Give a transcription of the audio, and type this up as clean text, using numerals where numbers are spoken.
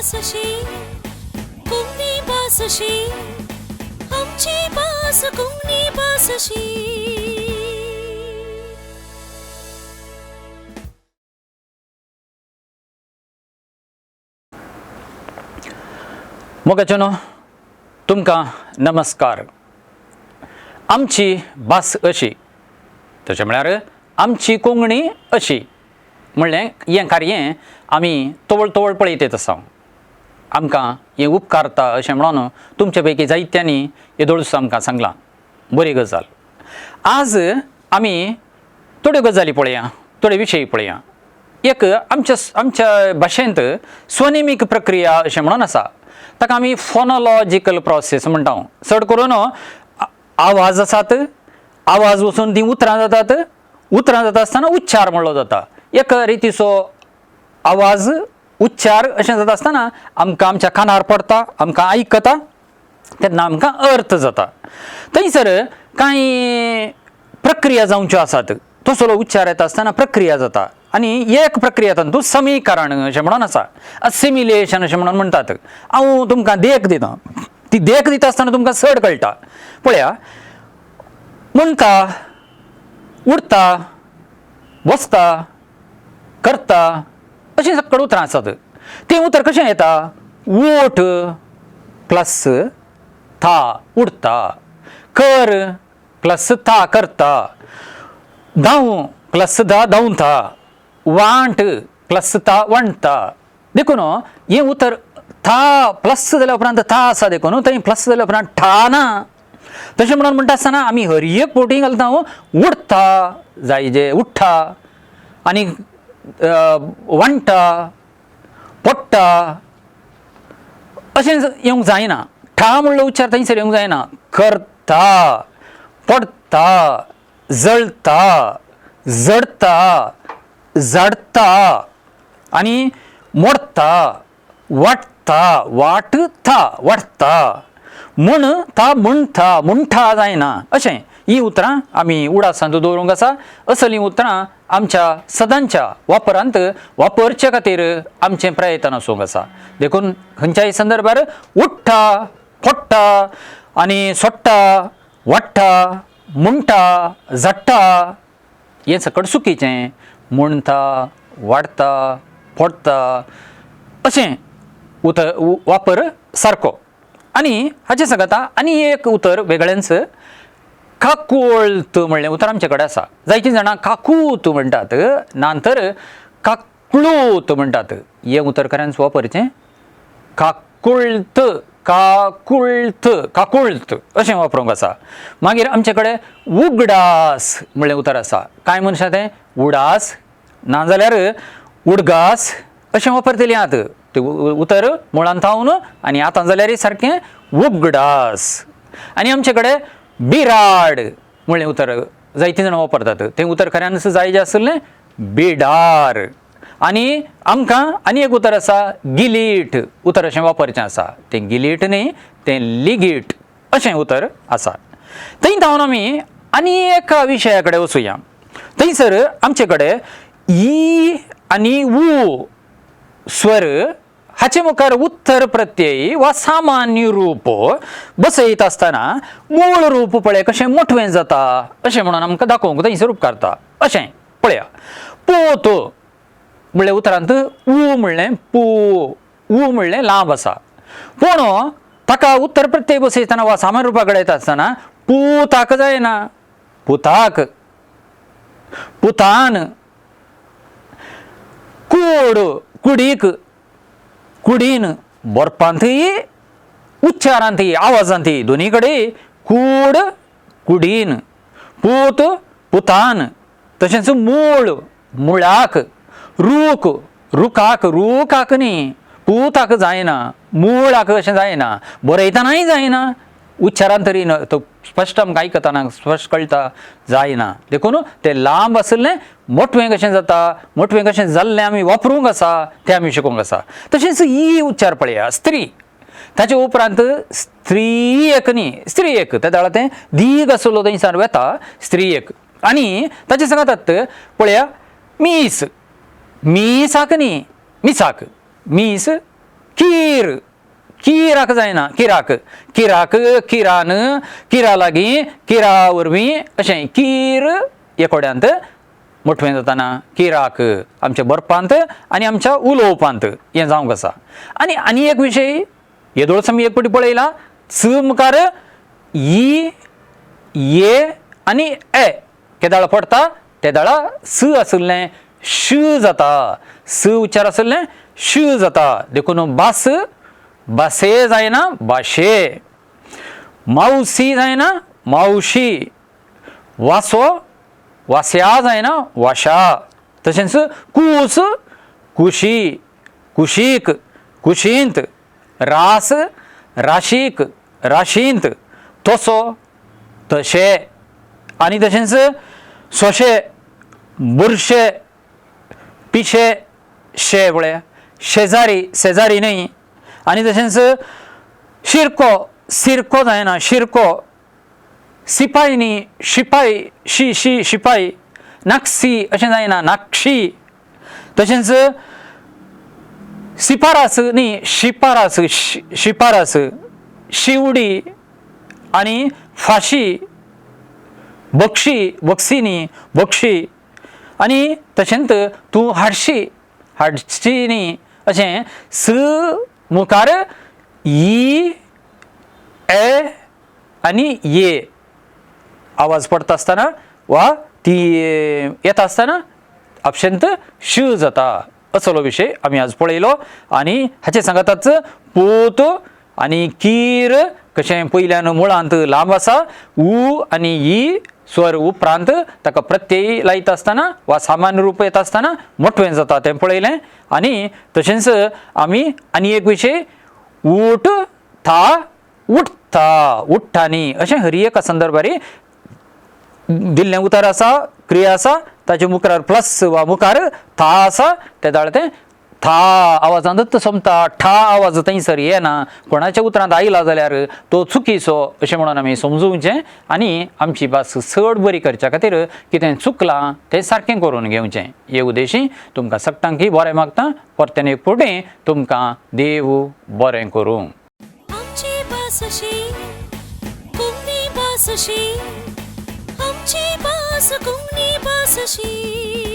बासशी कुंगनी बासशी आमची बास कुंगनी बासशी. मोगाचनो तुमकां नमस्कार. आमची भास अशी तशें म्हळ्यार आमची कोंकणी अशी म्हणलें हें कार्य आमी तवळ तवळ पळयत येत आसा. आमकां हें उपकारता अशें म्हणून तुमचे पैकी जायत्यांनी येदोळस आमकां सांगलां. बरी गजाल. आज आमी थोड्यो गजाली पळया, थोडे विशय पळया. एक आमच्या भाशेंत स्वनिमीक प्रक्रिया अशें म्हणून आसा. ताका आमी फोनोलॉजिकल प्रोसेस म्हणटा. चड करून आवाज आसात, आवाज वचून ती उतरां जातात, उतरां जाता आसतना उच्चार म्हणलो जाता. एक रितीचो आवाज उच्चार अशें जाता आसतना आमकां आमच्या कानार पडटा, आमकां आयकता, तेन्ना आमकां अर्थ जाता. थंयसर कांय प्रक्रिया जावच्यो आसात. तसलो उच्चार येता आसतना प्रक्रिया जाता. आनी एक प्रक्रिया तातूंत समीकरण अशें म्हणून आसा, असिमिलेशन अशें म्हणून म्हणटात. हांव तुमकां देख दिता. ती देख दिता आसतना तुमकां चड कळटा. पळया, म्हणटा, उडटा, बसता, करता अशीं सकट उतरां आसात. तें उतर कशें येता? उठ प्लस था उडता, कर प्लस था करता, धांव प्लस धा धांवता, वांट प्लस था वणटा. देखून हें उतर था प्लस जाल्या उपरांत था आसा. देखून थंय प्लस जाल्या उपरांत ठा ना. तशें म्हणून म्हणटा आसतना आमी हर एक पोटी घालता उडटा जाय जे उठ्ठा, आनी वणटा, पडटा अशें येवंक जायना. ठा म्हणलो उच्चार थंयसर येवंक जायना. करता, पडटा, जळटा, जडता, जडता, आनी मोडटा, वाटता, वाटता, वाटता, म्हणटा, म्हणटा, म्हणटा जायना. अशें ही उतरां आमी उडासांत दवरूंक आसा. असलीं उतरां आमच्या सदांच्या वापरांत वापरचे खातीर आमचें प्रयत्न आसूंक आसा. देखून खंयच्याय संदर्भार उठ्ठा, पडटा, आनी सोडटा, वाडटा, म्हणटा, झडटा हें सकट चुकीचें. म्हणटा, वाडटा, पडटा अशें वापर सारको. आनी हाचे सांगता आनी एक उतर वेगळेंच, काकुळत म्हणलें उतर आमचे कडेन आसा. जायतीं जाणां काकूत म्हणटात, नांतर काकुळूत म्हणटात. हें उतर खऱ्यांच वापरचें. काकुळत, काकुळत, काकुळत अशें वापरूंक आसा. मागीर आमचे कडेन उगडास म्हणलें उतर आसा. कांय मनशां तें उडास नाजाल्यार उडगास अशें वापरतलीं आहात. तें उतर मुळांत थावन आनी आतां जाल्यार सारकें उगडास. आनी आमचे कडेन बिराड म्हणलें उतर जायतीं जाणां वापरतात. तें उतर खऱ्यांच जाय जें आसलें बिडार. आनी आमकां आनी एक उतर आसा गिलीट उतर अशें वापरचें आसा. तें गिलीट न्ही, तें लिगीट अशें उतर आसा. थंय थावन आमी आनी एका विशया कडेन वचुया. थंयसर आमचे कडेन ई आनी ऊ स्वर हाचे मुखार उत्तर प्रत्यय वा सामान्य रूप बसयत आसतना मूळ रूप पळय कशें मोठवें जाता अशें म्हणून आमकां दाखोवंक थंयसर उपकारता. अशें पळया, पोत म्हणलें उतरांत ऊ म्हणलें पू, ऊ म्हणलें लांब आसा. पूण ताका उत्तर प्रत्यय बसयतना वा सामान्य रुपा कडेन येता आसतना पुताक जायना. पुताक, पुतान, कूड, कुडीक, कुडीन. बरपांतय उच्चारांतय आवाजांतय दोनी कडेन कूड, कुडीन, पूत, पुतान. तशेंच मूळ, मुळाक, रूख, रुखाक, रुखाक न्ही, पुताक जायना, मुळाक अशें जायना, बरयतनाय जायना, उच्चारांत तरी तो स्पश्ट आमकां आयकतना स्पश्ट कळटा जायना. देखून तें लांब आसलें मोठवें कशें जाता, मोठवें कशें जाल्लें आमी वापरूंक आसा तें आमी शिकूंक आसा. तशेंच ई उच्चार पळया, स्त्री. ताचे उपरांत स्त्री एक न्ही, स्त्री एक त्या वेळार तें दीग आसलो थंयसर वेता स्त्री एक. आनी ताचे सांगतात पळया मीस, मिसाक न्ही, मिसाक, मीस कीर किराक जायना किराक किराक किरान किरा लागीं किरा वरवीं अशें कीर एकोड्यांत मोठवें जाताना किराक आमच्या बरपांत आनी आमच्या उलोवपांत हें जावंक आसा. आनी एक विशय येदोळस आमी एक फावटी पळयला स मुखार ई ये आनी ए केदाळ पडटा ते दाळा स आशिल्लें श जाता. स उच्चार आशिल्लें श जाता. देखून बास बासे जायना बाशे, मावसी जायना मावशी, वासो वास्या जायना वाशा. तशेंच कूस कुशी कुशीक कुशींत, रास राशीक राशींत, तसो तशे. आनी तशेंच सोशे बुरशे पिशे शेवळे शेजारी शेजारी न्हय. आनी तशेंच शिरको सिरको जायना शिरको, सिपाई न्ही शिपाई शी शी शिपाई, नाक्सी अशें जायना नाक्षी. तशेंच शिपारास न्ही शिपारास शिपारास, शिवडी आनी फाशी, बक्षी बक्षी न्ही बक्षी. आनी तशेंच तूं हाडशी हाडशी न्ही अशें स मुखार ई ए आनी ये आवाज पडटा आसतना वा ती येता आसतना आपशेंत श जाता. असलो विशय आमी आज पळयलो. आनी हाचे सांगाताच पोत आनी कीर कशें पयल्यान मुळांत लांब आसा, उ आनी ई स्वर उपरांत ताका प्रत्यय लायता आसतना वा सामान्य रूप येता आसतना मोठवें जाता तें पळयलें. आनी तशेंच आमी आनी एक विशय उठ था उठता उठ्ठानी अशें हर एका संदर्भारी दिल्लें उतर आसा क्रिया आसा ताचे मुखार प्लस वा मुखार था आसा ते दाळ तें था आवाजांतच सोंपता. ठा आवाज थंयसर येना. कोणाच्या उतरांत आयला जाल्यार तो चुकीचो अशें म्हणून आमी समजुवचें आनी आमची भास चड बरी करच्या खातीर कितें चुकलां तें सारकें करून घेवचें. हे उद्देशी तुमकां सगळ्यांक बरें मागता. परतेन एक फावटी तुमकां देव बरें करूं. आमची भासशी कोंकणी भासशी, आमची भास कोंकणी भासशी.